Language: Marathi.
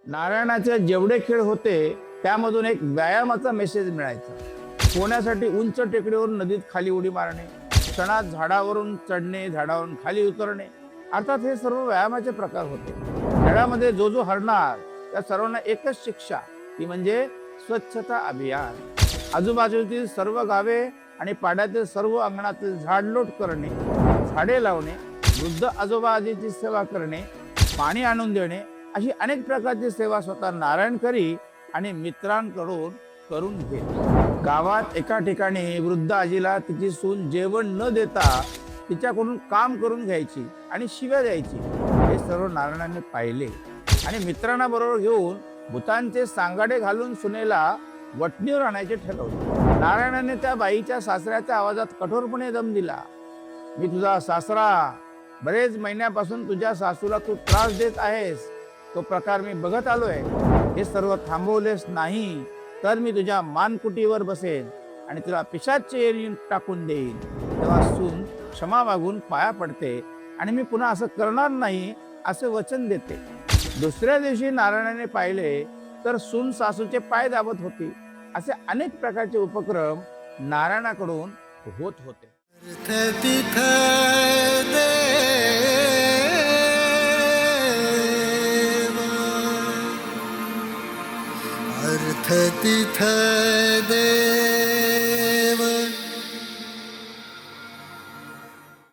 नारायणाचे जेवढे खेळ होते त्यामधून एक व्यायामाचा मेसेज मिळायचा। पोहण्यासाठी उंच टेकडीवरून नदीत खाली उडी मारणे, क्षणात झाडावरून चढणे, झाडावरून खाली उतरणे, अर्थात हे सर्व व्यायामाचे प्रकार होते। खेळामध्ये जो जो हरणार त्या सर्वांना एकच शिक्षा, ती म्हणजे स्वच्छता अभियान। आजूबाजूतील सर्व गावे आणि पाड्यातील सर्व अंगणातील झाडलोट करणे, झाडे लावणे, वृद्ध आजोबा आजीची सेवा करणे, पाणी आणून देणे, अशी अनेक प्रकारची सेवा स्वतः नारायण करी आणि मित्रांकडून करून घे। गावात एका ठिकाणी वृद्ध आजीला तिची सून जेवण न देता तिच्याकडून काम करून घ्यायची आणि शिव्या द्यायची। हे सर्व नारायणाने पाहिले आणि मित्रांना बरोबर घेऊन भूतांचे सांगाडे घालून सुनेला वटणीवर आणायचे ठरवले। नारायणाने त्या बाईच्या सासऱ्याच्या आवाजात कठोरपणे दम दिला, मी तुझा सासरा, बरेच महिन्यापासून तुझ्या सासूला तू त्रास देत आहेस, तो प्रकार मी बघत आलोय। हे सर्व थांबवलेस नाही तर मी तुझ्या मानकुटीवर बसेन आणि तुला पिशाच्य येऊन टाकून देईन। तेव्हा सून क्षमा मागून पाया पडते आणि मी पुन्हा असं करणार नाही असे वचन देते। दुसऱ्या दिवशी नारायणाने पाहिले तर सून सासूचे पाय दाबत होती। असे अनेक प्रकारचे उपक्रम नारायणाकडून होत होते। अर्थ तिथ दे